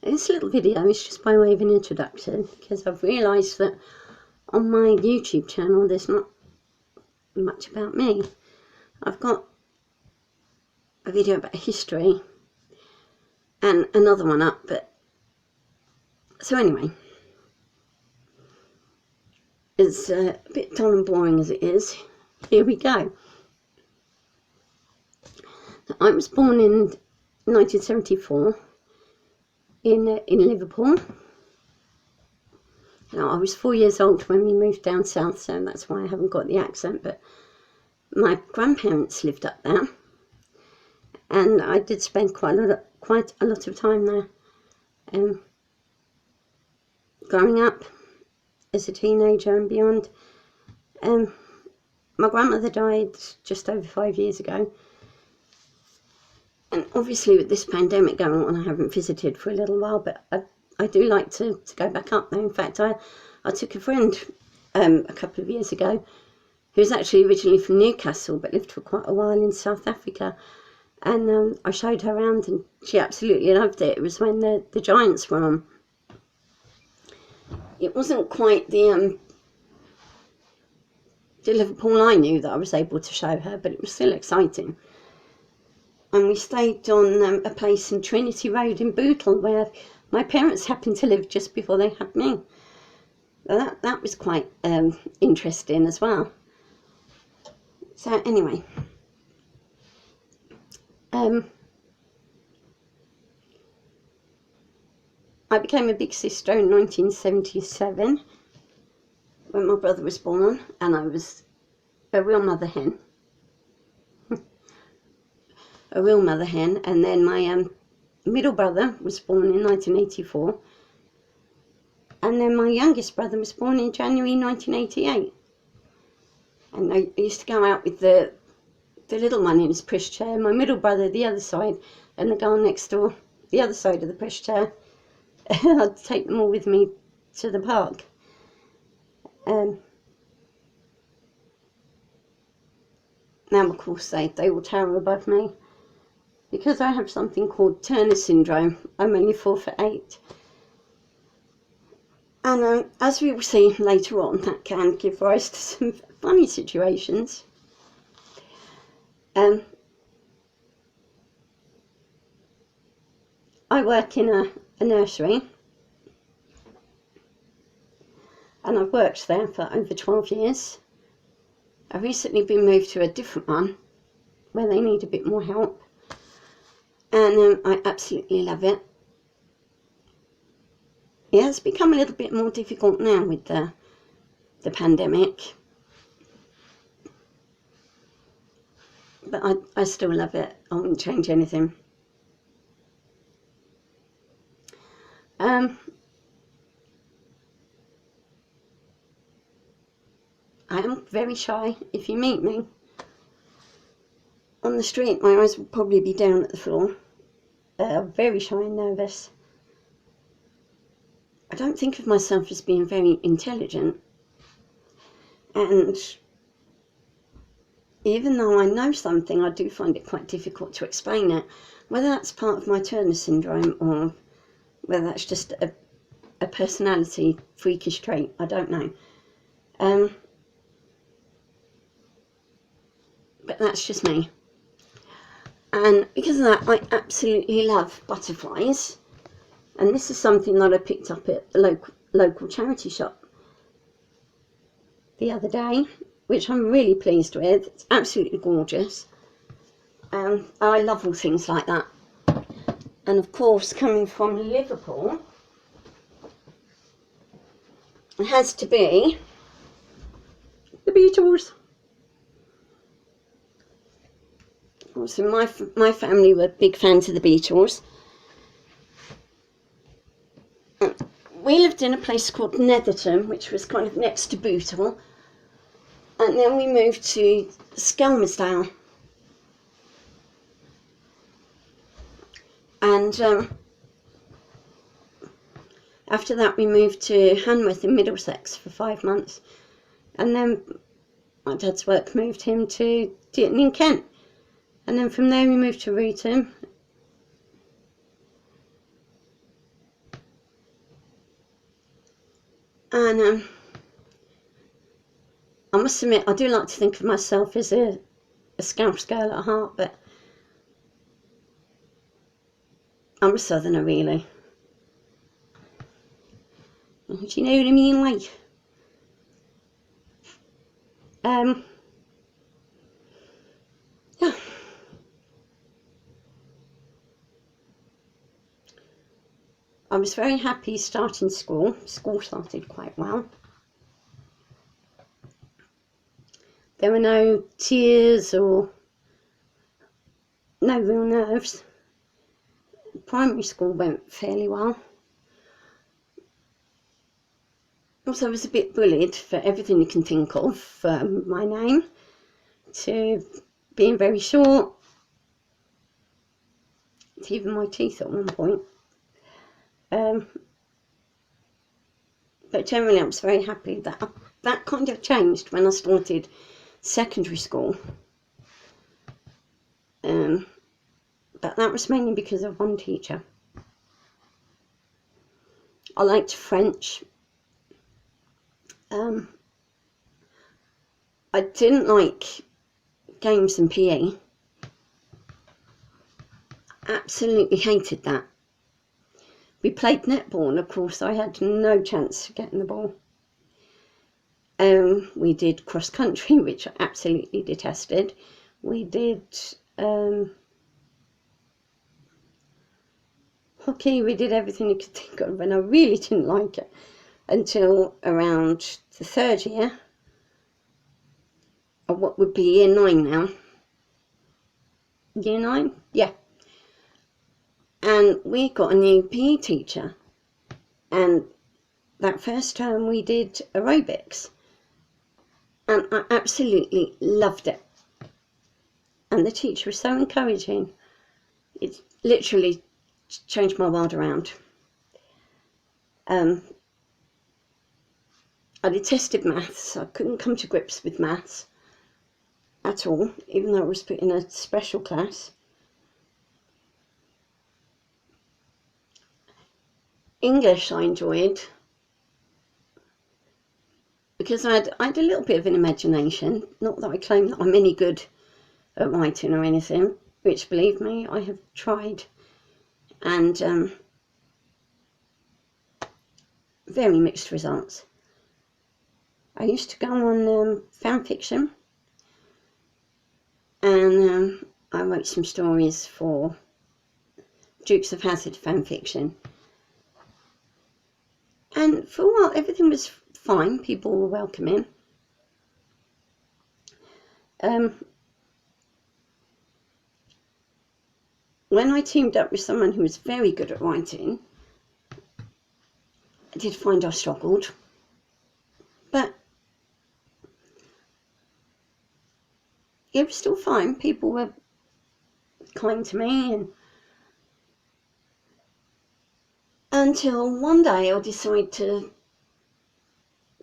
This little video is just by way of an introduction, because I've realised that on my YouTube channel there's not much about me. I've got a video about history and another one up, but so anyway, it's a bit dull and boring as it is. Here we go. I was born in 1974 in Liverpool. Now, I was 4 years old when we moved down south, so that's why I haven't got the accent, but my grandparents lived up there, and I did spend quite a lot of time there. Growing up as a teenager and beyond. My grandmother died just over 5 years ago, and obviously with this pandemic going on I haven't visited for a little while, but I do like to go back up there. In fact, I took a friend a couple of years ago who was actually originally from Newcastle but lived for quite a while in South Africa, and I showed her around and she absolutely loved it. It was when the Giants were on. It wasn't quite the Liverpool I knew that I was able to show her, but it was still exciting. And we stayed on a place in Trinity Road in Bootle where my parents happened to live just before they had me. That was quite interesting as well. So anyway, I became a big sister in 1977 when my brother was born, and I was a real mother hen. A real mother hen. And then my middle brother was born in 1984, and then my youngest brother was born in January 1988. And I used to go out with the little one in his pushchair, my middle brother the other side, and the girl next door the other side of the pushchair. I'd take them all with me to the park. Now, of course, they all tower above me. Because I have something called Turner syndrome, I'm only 4'8". And as we will see later on, that can give rise to some funny situations. I work in a nursery, and I've worked there for over 12 years. I've recently been moved to a different one where they need a bit more help, and I absolutely love it. It has become a little bit more difficult now with the pandemic, but I still love it. I wouldn't change anything. I am very shy. If you meet me on the street, my eyes will probably be down at the floor. Very shy and nervous. I don't think of myself as being very intelligent, and even though I know something, I do find it quite difficult to explain it, whether that's part of my Turner syndrome or whether that's just a personality freakish trait. I don't know. But that's just me. And because of that, I absolutely love butterflies. And this is something that I picked up at the local charity shop the other day, which I'm really pleased with. It's absolutely gorgeous. I love all things like that. And of course, coming from Liverpool, it has to be the Beatles. So my family were big fans of the Beatles. We lived in a place called Netherton, which was kind of next to Bootle, and then we moved to Skelmersdale. And after that we moved to Hanworth in Middlesex for 5 months, and then my dad's work moved him to Ditton in Kent, and then from there we moved to Rootham, And I must admit, I do like to think of myself as a Scouse girl at heart, but I'm a southerner, really. Do you know what I mean? Like, yeah. I was very happy starting school. School started quite well. There were no tears or no real nerves. Primary school went fairly well. Also, I was a bit bullied for everything you can think of, from my name to being very short, to even my teeth at one point. But generally I was very happy that that kind of changed when I started secondary school. But that was mainly because of one teacher. I liked French. I didn't like games and PE. Absolutely hated that. We played netball, and of course I had no chance of getting the ball. We did cross country, which I absolutely detested. We did hockey. We did everything you could think of, and I really didn't like it until around the third year of what would be year 9 now. Year 9? Yeah. And we got a new PE teacher, and that first term we did aerobics, and I absolutely loved it. And the teacher was so encouraging. It literally changed my world around. I detested maths. I couldn't come to grips with maths at all, even though I was put in a special class. English I enjoyed, because I had a little bit of an imagination. Not that I claim that I'm any good at writing or anything, which, believe me, I have tried, and very mixed results. I used to go on fan fiction, and I wrote some stories for Dukes of Hazzard fan fiction. And for a while, everything was fine. People were welcoming. When I teamed up with someone who was very good at writing, I did find I struggled. But it was still fine. People were kind to me, and until one day I decided to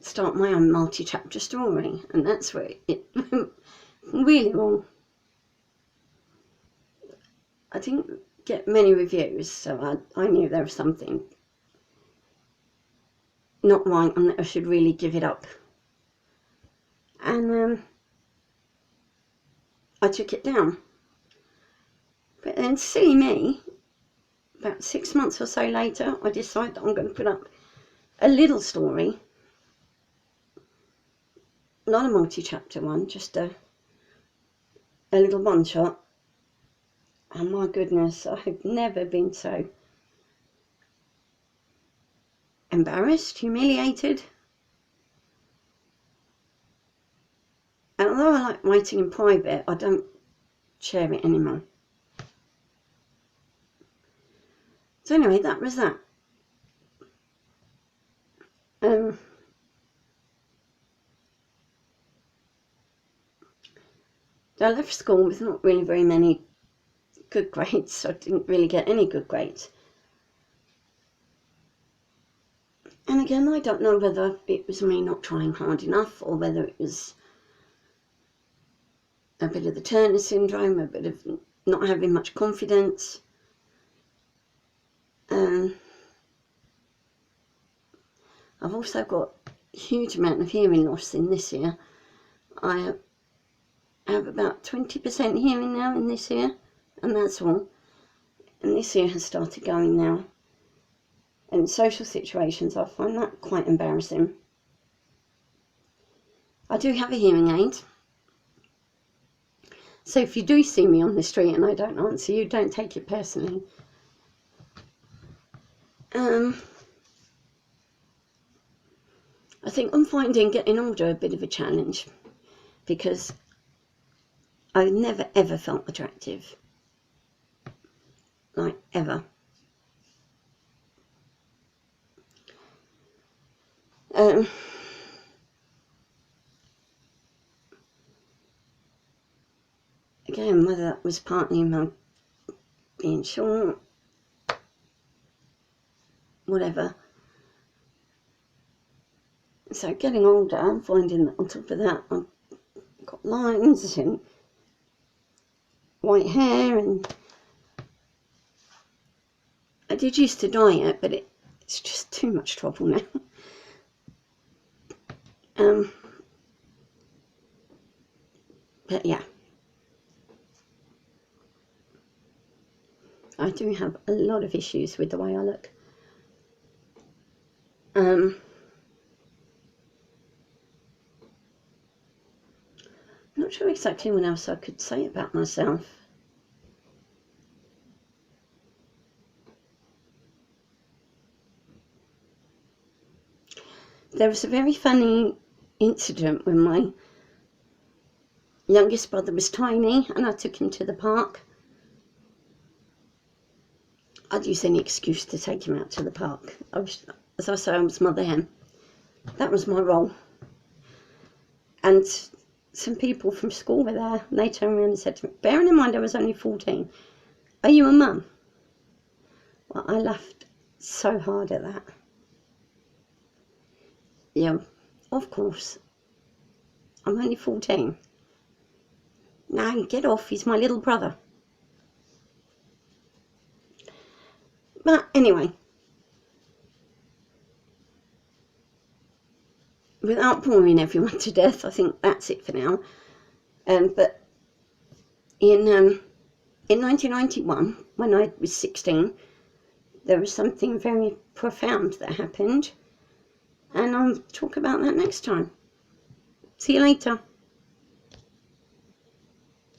start my own multi-chapter story, and that's where it went really wrong. I didn't get many reviews, so I knew there was something not right and that I should really give it up. And I took it down. But then, silly me, about 6 months or so later, I decided that I'm going to put up a little story. Not a multi-chapter one, just a little one-shot. And my goodness, I have never been so embarrassed, humiliated. And although I like writing in private, I don't share it anymore. So anyway, that was that. I left school with not really very many good grades. I didn't really get any good grades. And again, I don't know whether it was me not trying hard enough, or whether it was a bit of the Turner syndrome, a bit of not having much confidence. I've also got huge amount of hearing loss in this ear. I have about 20% hearing now in this ear, and that's all. And this ear has started going now. And in social situations, I find that quite embarrassing. I do have a hearing aid. So if you do see me on the street and I don't answer you, don't take it personally. I think I'm finding getting older a bit of a challenge, because I've never ever felt attractive. Like, ever. Again, whether that was partly my being short, whatever. So getting older, I'm finding that on top of that, I've got lines and white hair, and I did used to dye it, but it's just too much trouble now. But yeah, I do have a lot of issues with the way I look. I'm not sure exactly what else I could say about myself. There was a very funny incident when my youngest brother was tiny and I took him to the park. I'd use any excuse to take him out to the park. As I say, I was mother hen. That was my role. And some people from school were there, and they turned around and said to me, bearing in mind I was only 14, "Are you a mum?" Well, I laughed so hard at that. Yeah, of course. I'm only 14. No, get off, he's my little brother. But anyway, without boring everyone to death, I think that's it for now. But in 1991, when I was 16, there was something very profound that happened, and I'll talk about that next time. See you later.